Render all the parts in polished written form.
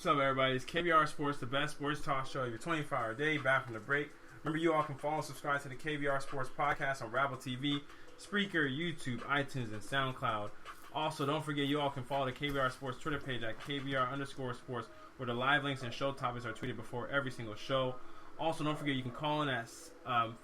What's up, everybody? It's KBR Sports, the best sports talk show your 24-hour day, back from the break. Remember, you all can follow and subscribe to the KBR Sports podcast on Rabble TV, Spreaker, YouTube, iTunes, and SoundCloud. Also, don't forget, you all can follow the KBR Sports Twitter page at KBR_sports, where the live links and show topics are tweeted before every single show. Also, don't forget, you can call in at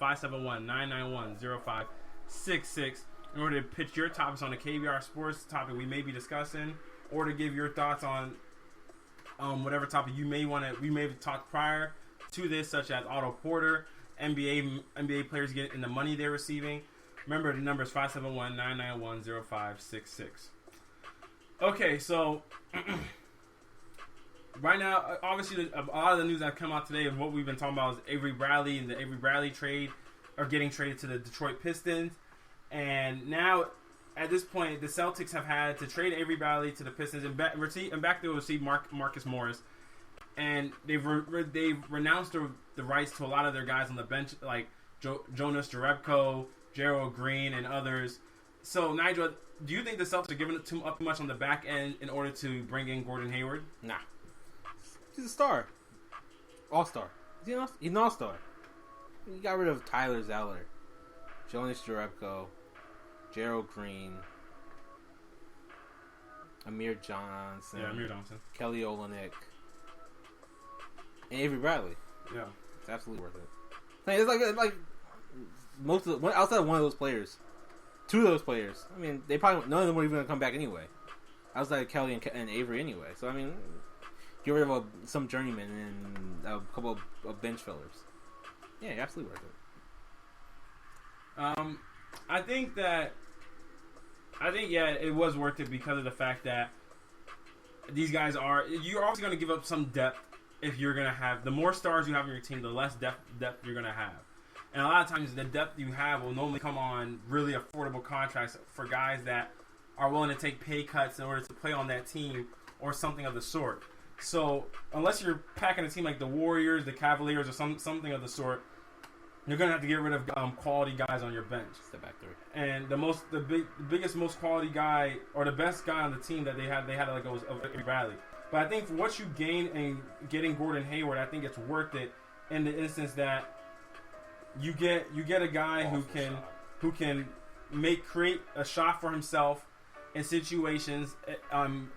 571-991-0566 in order to pitch your topics on the KBR Sports topic we may be discussing, or to give your thoughts on whatever topic we may have talked prior to this, such as Otto Porter, NBA players get in the money they're receiving. Remember, the number is 571-991-0566. Okay, so right now, obviously, a lot of the news that come out today of what we've been talking about is Avery Bradley and the Avery Bradley trade, are getting traded to the Detroit Pistons, and now, at this point, the Celtics have had to trade Avery Bradley to the Pistons and back to receive Marcus Morris, and they've renounced the rights to a lot of their guys on the bench, like Jonas Jerebko, Gerald Green, and others. So, Nigel, do you think the Celtics are giving up too much on the back end in order to bring in Gordon Hayward? Nah, he's a star, all-star. He's an all-star. You got rid of Tyler Zeller, Jonas Jerebko, Gerald Green, Amir Johnson, Kelly Olynyk, and Avery Bradley. Yeah, it's absolutely worth it. It's like most of outside of one of those players, two of those players. I mean, none of them were even going to come back anyway. Outside of Kelly and Avery anyway. So I mean, get rid of some journeyman and a couple of bench fillers. Yeah, absolutely worth it. I think it was worth it because of the fact that these guys you're also going to give up some depth if you're going to have, the more stars you have on your team, the less depth you're going to have. And a lot of times the depth you have will normally come on really affordable contracts for guys that are willing to take pay cuts in order to play on that team or something of the sort. So unless you're packing a team like the Warriors, the Cavaliers, or something of the sort, you're gonna have to get rid of quality guys on your bench. Step back three. And the biggest, most quality guy, or the best guy on the team that they had to let go was Avery Bradley. But I think for what you gain in getting Gordon Hayward, I think it's worth it in the instance that you get a guy who can create a shot for himself in situations.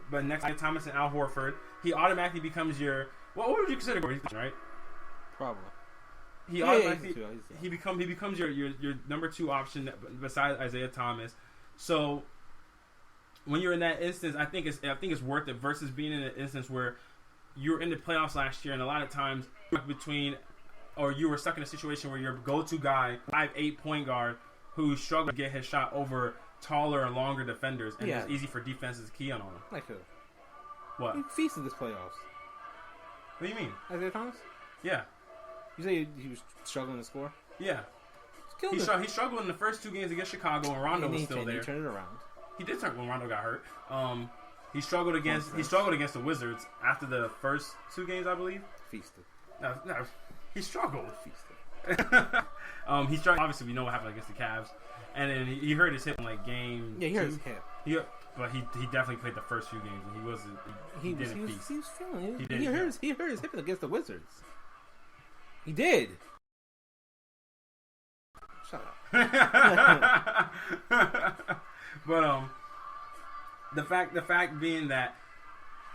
But next to Thomas and Al Horford, he automatically becomes your, what would you consider Gordon, right? Probably. He becomes your number two option besides Isaiah Thomas. So when you're in that instance, I think it's worth it versus being in an instance where you're in the playoffs last year and a lot of times you were stuck in a situation where your go-to guy, 5'8" point guard, who struggled to get his shot over taller and longer defenders, and it's easy for defenses to key on him. Like who? What? He feasted this playoffs. What do you mean? Isaiah Thomas? Yeah. You say he was struggling to score? Yeah. He struggled in the first two games against Chicago, and Rondo was still there. He turned it around. He did turn when Rondo got hurt. He struggled against the Wizards after the first two games, I believe. Feasted. No, he struggled. Feasted. He struggled. Obviously, we know what happened against the Cavs, and then he hurt his hip in game. Yeah, he hurt his hip. But he definitely played the first few games, and he didn't feast. He was feeling it. He hurt his hip against the Wizards. He did. Shut up. But the fact being that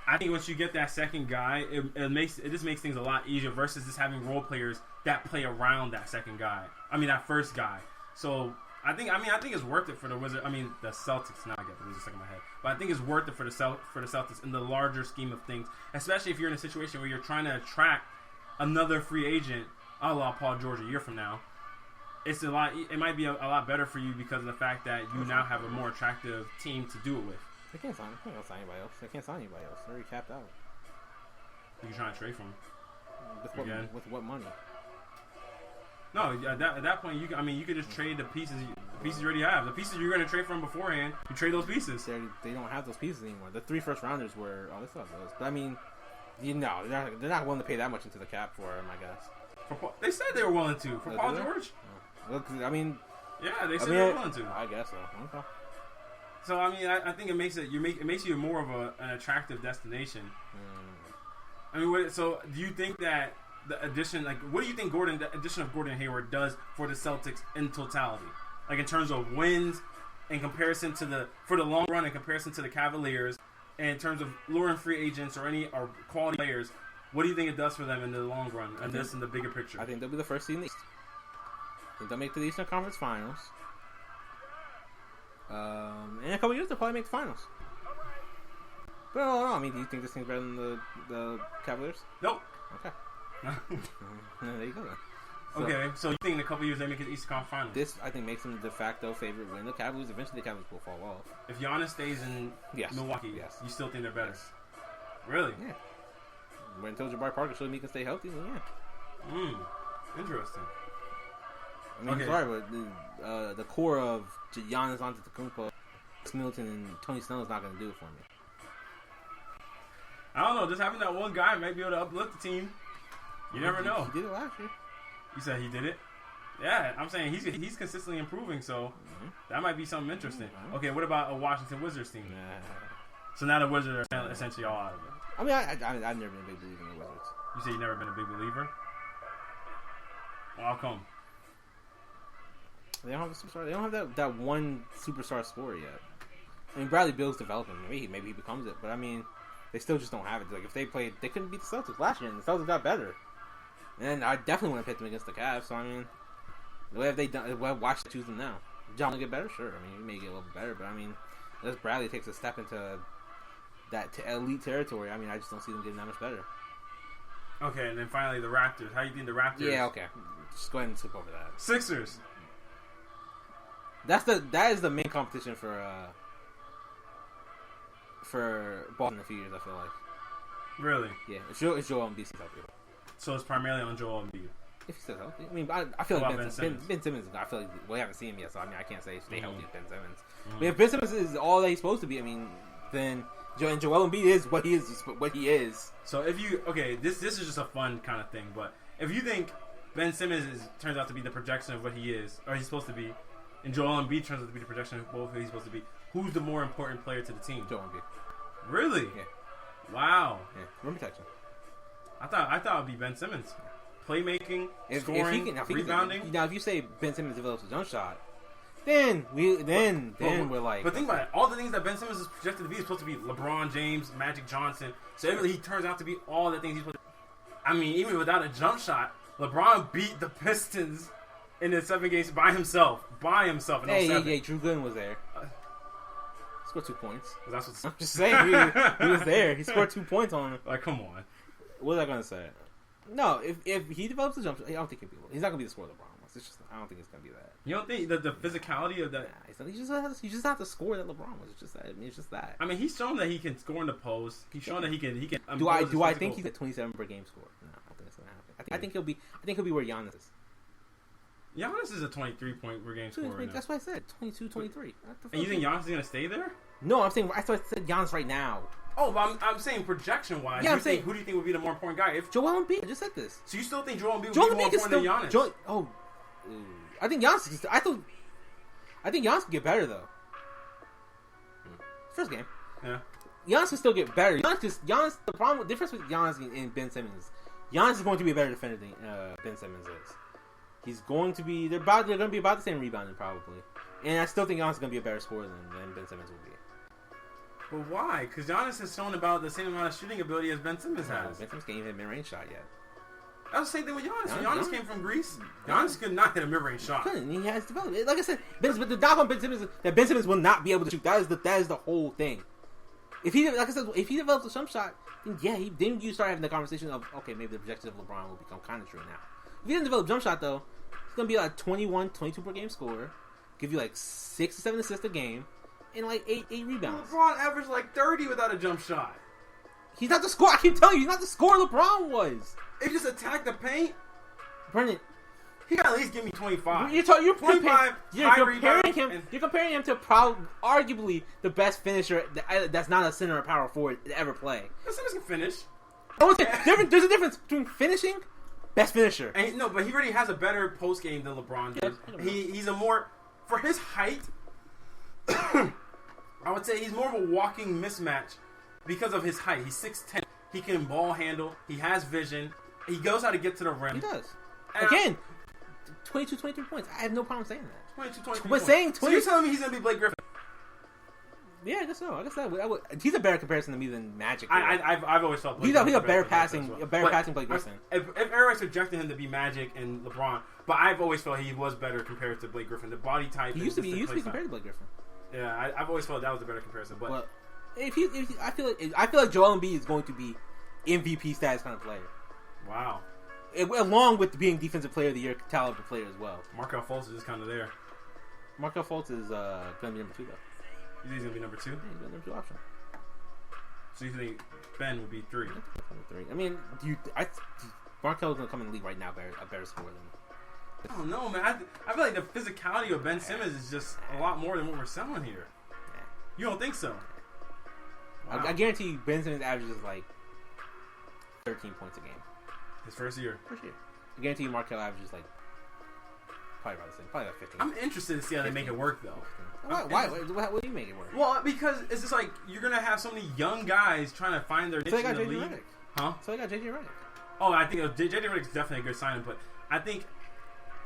I think once you get that second guy, it just makes things a lot easier versus just having role players that play around that second guy. I mean that first guy. So I think it's worth it for the Wizards. I mean the Celtics. Now I get the Wizards stuck in my head, but I think it's worth it for the Celtics in the larger scheme of things, especially if you're in a situation where you're trying to attract another free agent, a la Paul George, a year from now. it's a lot. It might be a lot better for you because of the fact that you now have a more attractive team to do it with. They can't sign anybody else. They can't sign anybody else. They're already capped out. You can try to trade for him. With what money? No, at that point, you could just trade the pieces you already have. The pieces you're going to trade from beforehand, you trade those pieces. They don't have those pieces anymore. The 3 first rounders were, they still have those. But I mean, they're not willing to pay that much into the cap for him, I guess. They said they were willing to for Paul George. Oh. Look, I mean, yeah, they said they were willing to. I guess so. Okay. So I mean, I think it makes you more of an attractive destination. I mean, so do you think that the addition, what do you think the addition of Gordon Hayward does for the Celtics in totality? Like in terms of wins, in comparison to for the long run, in comparison to the Cavaliers, and in terms of luring free agents or quality players, what do you think it does for them in the long run? And this in the bigger picture. I think they'll be the first seed in the East. I think they'll make the Eastern Conference Finals. In a couple years, they'll probably make the finals. But no, I mean, do you think this thing's better than the Cavaliers? Nope. Okay. There you go then. So, okay, so you think in a couple years they make it Eastern Conference Finals? This, I think, makes them the de facto favorite win. The Cavaliers, eventually the Cavaliers will fall off. If Giannis stays in Milwaukee, you still think they're better? Yes. Really? Yeah. Until Jabari Parker shows me he can stay healthy, then yeah. Interesting. I mean, sorry, but the core of Giannis Antetokounmpo, Chris Middleton, and Tony Snell is not going to do it for me. I don't know. Just having that one guy might be able to uplift the team. You never know. He did it last year. You said he did it? Yeah, I'm saying he's consistently improving, so that might be something interesting. Okay, what about a Washington Wizards team? So now the Wizards are essentially all out of it. I mean, I've never been a big believer in the Wizards. You say you've never been a big believer? Well, how come? They don't have a superstar. They don't have that one superstar scorer yet. I mean, Bradley Beal's developing. Maybe he becomes it, but I mean, they still just don't have it. Like if they played, they couldn't beat the Celtics last year, and the Celtics got better. And I definitely want to pit them against the Cavs. So I mean, what have they done? Watch choose them now. John will get better, sure. I mean, he may get a little bit better, but I mean, unless Bradley takes a step into that elite territory, I mean, I just don't see them getting that much better. Okay, and then finally the Raptors. How do you think the Raptors? Yeah, okay. Just go ahead and skip over that. Sixers. That is the main competition for Boston in a few years. I feel like. Really? Yeah, it's Joel Embiid stays healthy. So it's primarily on Joel Embiid. If he stays healthy, I mean, I feel like Ben Simmons. I feel like we haven't seen him yet, so I mean, I can't say stay healthy with Ben Simmons. But if Ben Simmons is all that he's supposed to be, I mean, then Joel Embiid is what he is. So if you this is just a fun kind of thing, but if you think Ben Simmons turns out to be the projection of what he is, or he's supposed to be, and Joel Embiid turns out to be the projection of both what he's supposed to be, who's the more important player to the team? Joel Embiid. Really? Yeah. Wow. Yeah. Rim protection. I thought it would be Ben Simmons. Playmaking, scoring, rebounding. Now, if you say Ben Simmons develops a jump shot, then we're like. But think about it. All the things that Ben Simmons is projected to be is supposed to be LeBron James, Magic Johnson. So he turns out to be all the things he's supposed to be. I mean, even without a jump shot, LeBron beat the Pistons in the 7 games by himself. In Hey, Drew Gooden was there. Scored 2 points. That's what's... I'm just saying, he was there. He scored 2 points on him. Like, come on. What was I going to say? No, if he develops a jump shot, I don't think he's not going to be the scorer LeBron was. It's just, I don't think it's going to be that. You don't think the physicality of that? Nah, he just not the score that LeBron was. It's just that. I mean, it's just that. I mean, he's shown that he can score in the post. He's shown that he can. Do I think he's at 27 per game score? No, I don't think that's going to happen. I think he'll be where Giannis is. Giannis is a 23-point per game scorer. That's what I said. 22, 23. And you think Giannis is going to stay there? No, I said Giannis right now. Oh, but I'm saying projection-wise. Yeah, who do you think would be the more important guy? If Joel Embiid. I just said this. So you still think Joel Embiid would be more important than Giannis? I think Giannis. I think Giannis can get better though. First game. Yeah. Giannis can still get better. The difference with Giannis and Ben Simmons is Giannis is going to be a better defender than Ben Simmons is. He's going to be. They're going to be about the same rebounding probably, and I still think Giannis is going to be a better scorer than Ben Simmons will be. But why? Because Giannis has shown about the same amount of shooting ability as Ben Simmons has. Ben Simmons can't even hit a mid-range shot yet. That's the same thing with Giannis. Giannis came from Greece. Giannis could not hit a mid-range shot. He has developed. Like I said, the knock on Ben Simmons is that Ben Simmons will not be able to shoot. That is the whole thing. If he develops a jump shot, then you start having the conversation of, okay, maybe the projections of LeBron will become kind of true now. If he doesn't develop a jump shot though, gonna be like 21, 22 per game scorer, give you like 6 to 7 assists a game, and like 8 rebounds. LeBron averaged like 30 without a jump shot. He's not the scorer. I keep telling you, he's not the scorer LeBron was. He just attacked the paint. Brendan, he got at least give me 25. You're 25. You're comparing him to arguably the best finisher that's not a center or power forward to ever play. The Simmons can finish. There's a difference between finishing, best finisher. And but he already has a better post game than LeBron does. He's a more, for his height, I would say he's more of a walking mismatch because of his height. He's 6'10". He can ball handle. He has vision. He knows how to get to the rim. He does. Again, 22, 23 points. I have no problem saying that. 22, 23 But saying 20... So you're telling me he's going to be Blake Griffin? Yeah, I guess so. I guess that would, he's a better comparison to me than Magic. I've always felt Blake he's a better passing Blake Griffin. If everyone's projecting him to be Magic and LeBron, but I've always felt he was better compared to Blake Griffin. The body type. He used to be compared to Blake Griffin. Yeah, I've always felt that was a better comparison. But well, I feel like Joel Embiid is going to be MVP status kind of player. Wow. Along with being Defensive Player of the Year caliber player as well. Markelle Fultz is just kind of there. Markelle Fultz is going to be number 2 though. You think he's going to be number 2? Yeah, he's got number 2 option. So you think Ben would be 3? Number 3. I mean, Markelle's going to come in the league right now a better scorer than I don't know, man. I feel like the physicality of Ben Simmons is just a lot more than what we're selling here. You don't think so? Wow. I guarantee you Ben Simmons averages like 13 points a game. His first year. I guarantee you Markelle averages like probably about the same. Probably like 15. I'm interested to see how 15. They make it work, though. Why do you make it work? Well, because it's just like you're going to have so many young guys trying to find their niche in the league. Redick. Huh? So they got J.J. Redick. Oh, I think J.J. Redick's definitely a good signing, but I think...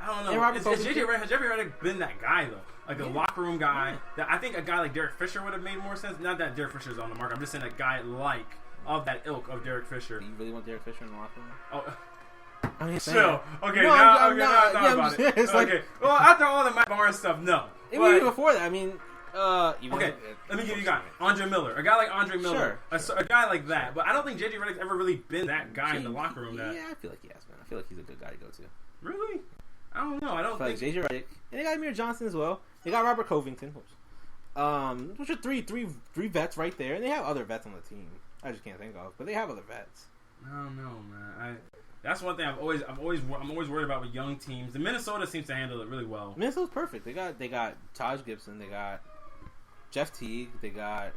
I don't know. Has J.J. Redick been that guy, though? Like a locker room guy. That I think a guy like Derek Fisher would have made more sense. Not that Derek Fisher's on the market. I'm just saying a guy like of that ilk of Derek Fisher. Do you really want Derek Fisher in the locker room? Oh. I mean, chill. Okay, now about it. Okay. Well, after all the Matt Barnes stuff, no. Even before that, I mean... okay, let me give you a guy. Andre Miller. A guy like Andre Miller. Sure. A guy like that. But I don't think J.J. Redick's ever really been that guy in the locker room. Yeah, I feel like he has been. I feel like he's a good guy to go to. Really? I don't know. I don't think... like J.J. Redick. And they got Amir Johnson as well. They got Robert Covington. Which are three vets right there. And they have other vets on the team. I just can't think of. But they have other vets. I don't know, man. That's one thing I'm always worried about with young teams. The Minnesota seems to handle it really well. Minnesota's perfect. They got Taj Gibson. They got Jeff Teague. They got.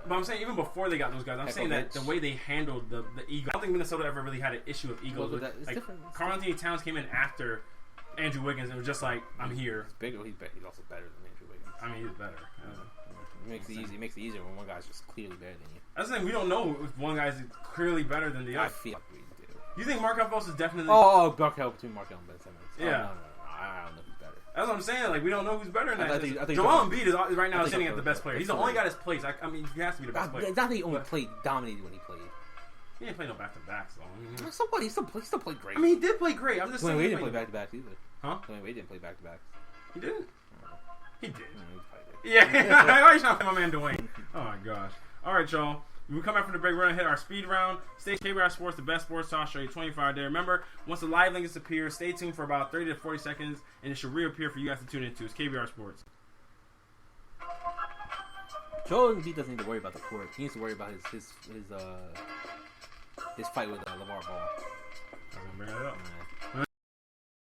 But I'm saying even before they got those guys, I'm saying that the way they handled the ego. I don't think Minnesota ever really had an issue of egos. Well, like Karl-Anthony Towns came in after Andrew Wiggins and was just like, I'm here. He's bigger. He's also better than Andrew Wiggins. I mean, he's better. It makes it easy. It makes it easier when one guy's just clearly better than you. That's the thing. We don't know if one guy's clearly better than the other. I feel like we do. You think Markelle Fultz is definitely... Markelle between Markelle and Ben Simmons. Yeah. No. I don't know who's better. That's what I'm saying. Like, we don't know who's better than that. I think Joel Embiid is right now sitting at the best player. He's the only guy that's played. I mean, he has to be the best player. It's not that he only played dominated when he played. He didn't play no back-to-backs, though. So what? He still played great. I mean, he did play great. I'm just saying. Dwayne Wade didn't play back-to-backs either. Huh? Dwayne Wade didn't play back-to-backs. He didn't? He did. He yeah. I always trying to play my man Dwayne. Oh, my gosh. All right, y'all. When we come back from the break, we're going to hit our speed round. Stay KBR Sports, the best sports talk show, 25 day. Remember, once the live link disappears, stay tuned for about 30 to 40 seconds, and it should reappear for you guys to tune into. It's KBR Sports. Joel Embiid doesn't need to worry about the court. He needs to worry about his fight with LeVar Ball. I was going to bring that up.